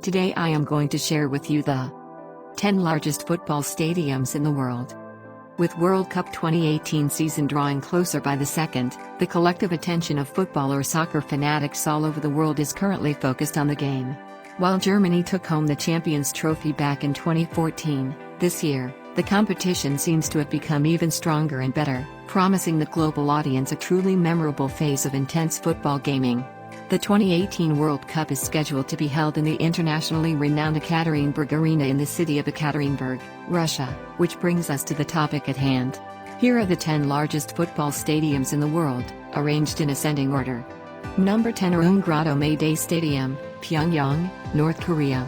Today I am going to share with you the 10 largest football stadiums in the world. With World Cup 2018 season drawing closer by the second, the collective attention of football or soccer fanatics all over the world is currently focused on the game. While Germany took home the Champions Trophy back in 2014, this year, the competition seems to have become even stronger and better, promising the global audience a truly memorable phase of intense football gaming. The 2018 World Cup is scheduled to be held in the internationally renowned Ekaterinburg Arena in the city of Ekaterinburg, Russia, which brings us to the topic at hand. Here are the 10 largest football stadiums in the world, arranged in ascending order. Number 10 Jalil Stadium, Pyongyang, North Korea.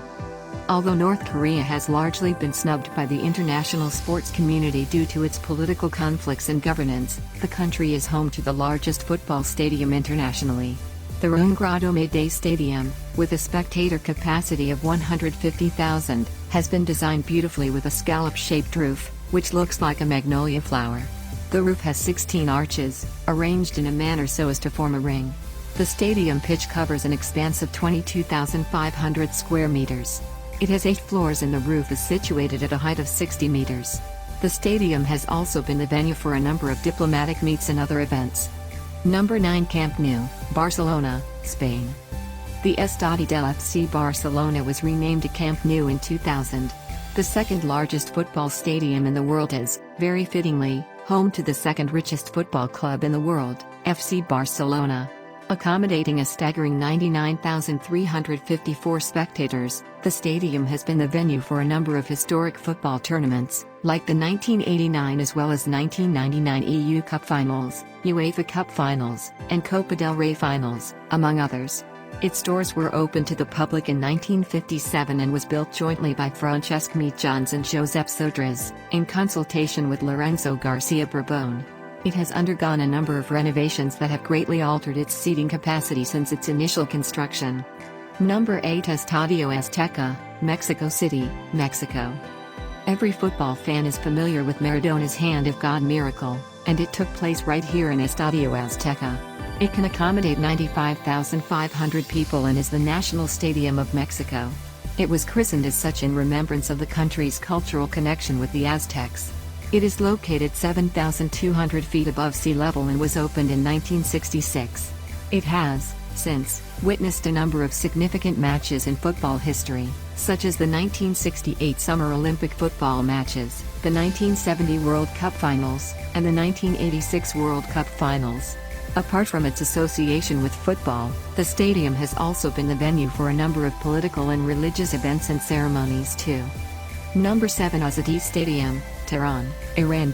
Although North Korea has largely been snubbed by the international sports community due to its political conflicts and governance, the country is home to the largest football stadium internationally. The Jalil Stadium, with a spectator capacity of 150,000, has been designed beautifully with a scallop-shaped roof, which looks like a magnolia flower. The roof has 16 arches, arranged in a manner so as to form a ring. The stadium pitch covers an expanse of 22,500 square meters. It has 8 floors and the roof is situated at a height of 60 meters. The stadium has also been the venue for a number of diplomatic meets and other events. Number 9 Camp Nou, Barcelona, Spain. The Estadi del FC Barcelona was renamed to Camp Nou in 2000. The second largest football stadium in the world is, very fittingly, home to the second richest football club in the world, FC Barcelona. Accommodating a staggering 99,354 spectators, the stadium has been the venue for a number of historic football tournaments, like the 1989 as well as 1999 EU Cup Finals, UEFA Cup Finals, and Copa del Rey Finals, among others. Its doors were opened to the public in 1957 and was built jointly by Francesc Mitjans and Josep Sodrés, in consultation with Lorenzo Garcia Bourbon. It has undergone a number of renovations that have greatly altered its seating capacity since its initial construction. Number 8 Estadio Azteca, Mexico City, Mexico. Every football fan is familiar with Maradona's Hand of God miracle, and it took place right here in Estadio Azteca. It can accommodate 95,500 people and is the national stadium of Mexico. It was christened as such in remembrance of the country's cultural connection with the Aztecs. It is located 7,200 feet above sea level and was opened in 1966. It has, since, witnessed a number of significant matches in football history, such as the 1968 Summer Olympic football matches, the 1970 World Cup Finals, and the 1986 World Cup Finals. Apart from its association with football, the stadium has also been the venue for a number of political and religious events and ceremonies too. Number 7 Azadi Stadium, Tehran, Iran.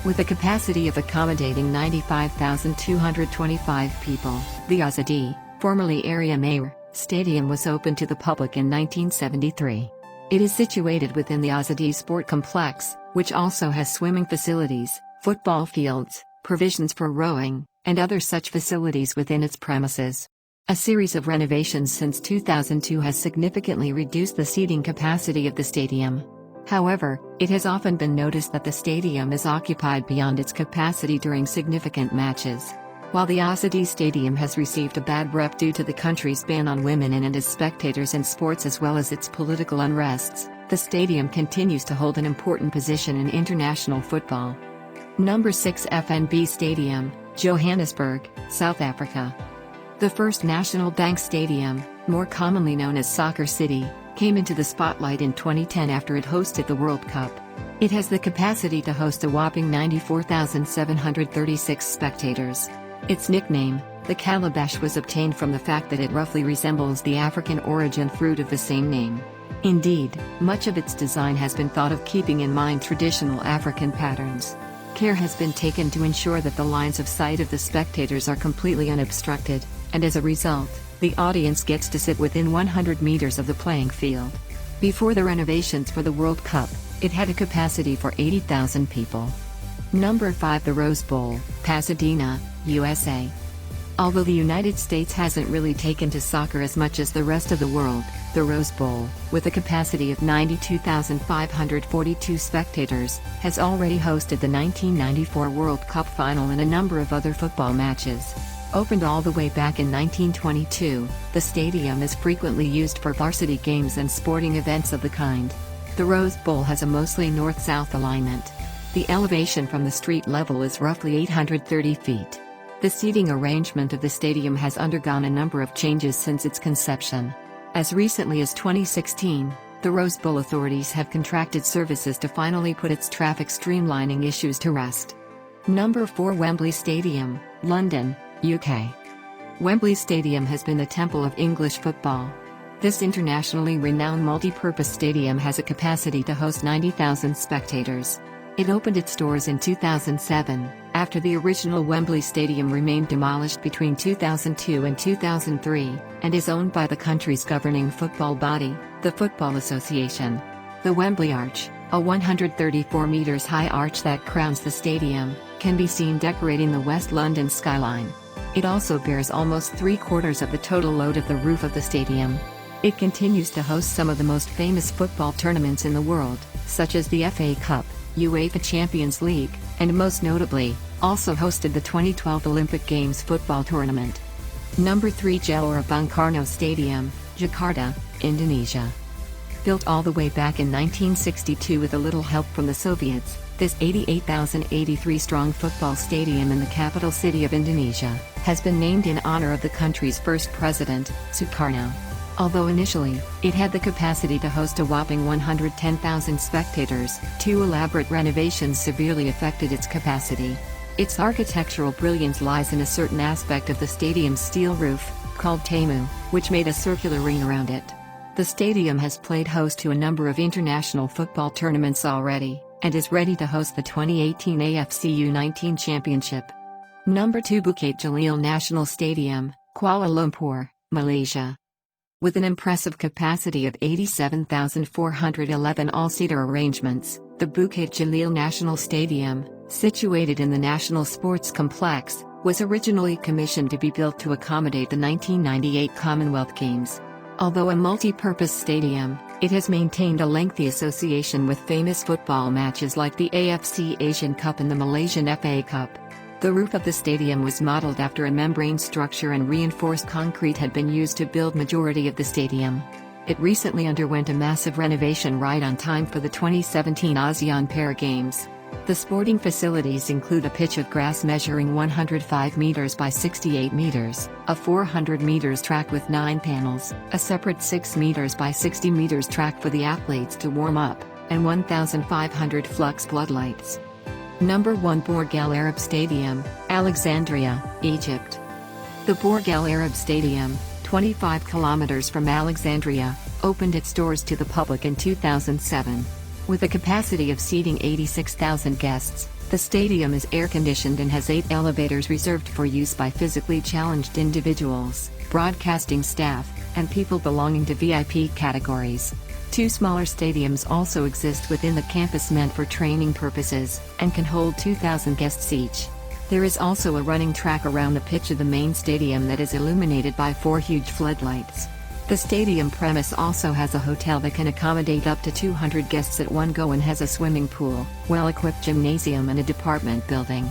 With a capacity of accommodating 95,225 people, the Azadi, formerly Area Mayor, Stadium was opened to the public in 1973. It is situated within the Azadi Sport Complex, which also has swimming facilities, football fields, provisions for rowing, and other such facilities within its premises. A series of renovations since 2002 has significantly reduced the seating capacity of the stadium. However, it has often been noticed that the stadium is occupied beyond its capacity during significant matches. While the Azadi Stadium has received a bad rep due to the country's ban on women and as spectators in sports as well as its political unrests, the stadium continues to hold an important position in international football. Number 6 FNB Stadium, Johannesburg, South Africa. The first National Bank Stadium, more commonly known as Soccer City, came into the spotlight in 2010 after it hosted the World Cup. It has the capacity to host a whopping 94,736 spectators. Its nickname, the Calabash, was obtained from the fact that it roughly resembles the African origin fruit of the same name. Indeed, much of its design has been thought of keeping in mind traditional African patterns. Care has been taken to ensure that the lines of sight of the spectators are completely unobstructed, and as a result, the audience gets to sit within 100 meters of the playing field. Before the renovations for the World Cup, it had a capacity for 80,000 people. Number 5 The Rose Bowl, Pasadena, USA. Although the United States hasn't really taken to soccer as much as the rest of the world, the Rose Bowl, with a capacity of 92,542 spectators, has already hosted the 1994 World Cup final and a number of other football matches. Opened all the way back in 1922, the stadium is frequently used for varsity games and sporting events of the kind. The Rose Bowl has a mostly north-south alignment. The elevation from the street level is roughly 830 feet. The seating arrangement of the stadium has undergone a number of changes since its conception. As recently as 2016, the Rose Bowl authorities have contracted services to finally put its traffic streamlining issues to rest. Number 4 Wembley Stadium, London, UK. Wembley Stadium has been the temple of English football. This internationally renowned multi-purpose stadium has a capacity to host 90,000 spectators. It opened its doors in 2007, after the original Wembley Stadium remained demolished between 2002 and 2003, and is owned by the country's governing football body, the Football Association. The Wembley Arch, a 134 meters high arch that crowns the stadium, can be seen decorating the West London skyline. It also bears almost 3/4 of the total load of the roof of the stadium. It continues to host some of the most famous football tournaments in the world, such as the FA Cup, UEFA Champions League, and most notably, also hosted the 2012 Olympic Games football tournament. Number 3 Gelora Bung Karno Stadium, Jakarta, Indonesia. Built all the way back in 1962 with a little help from the Soviets, this 88,083-strong football stadium in the capital city of Indonesia has been named in honor of the country's first president, Karno. Although initially, it had the capacity to host a whopping 110,000 spectators, 2 elaborate renovations severely affected its capacity. Its architectural brilliance lies in a certain aspect of the stadium's steel roof, called Tamu, which made a circular ring around it. The stadium has played host to a number of international football tournaments already, and is ready to host the 2018 AFC U19 Championship. Number 2 Bukit Jalil National Stadium, Kuala Lumpur, Malaysia. With an impressive capacity of 87,411 all-seater arrangements, the Bukit Jalil National Stadium, situated in the National Sports Complex, was originally commissioned to be built to accommodate the 1998 Commonwealth Games. Although a multi-purpose stadium, it has maintained a lengthy association with famous football matches like the AFC Asian Cup and the Malaysian FA Cup. The roof of the stadium was modeled after a membrane structure, and reinforced concrete had been used to build majority of the stadium. It recently underwent a massive renovation right on time for the 2017 ASEAN Para Games. The sporting facilities include a pitch of grass measuring 105 meters by 68 meters, a 400 meters track with 9 panels, a separate 6 meters by 60 meters track for the athletes to warm up, and 1,500 flux floodlights. Number 1 Borg Al Arab Stadium, Alexandria, Egypt. The Borg Al Arab Stadium, 25 kilometers from Alexandria, opened its doors to the public in 2007. With a capacity of seating 86,000 guests, the stadium is air-conditioned and has 8 elevators reserved for use by physically challenged individuals, broadcasting staff, and people belonging to VIP categories. 2 smaller stadiums also exist within the campus meant for training purposes, and can hold 2,000 guests each. There is also a running track around the pitch of the main stadium that is illuminated by 4 huge floodlights. The stadium premise also has a hotel that can accommodate up to 200 guests at one go and has a swimming pool, well-equipped gymnasium and a department building.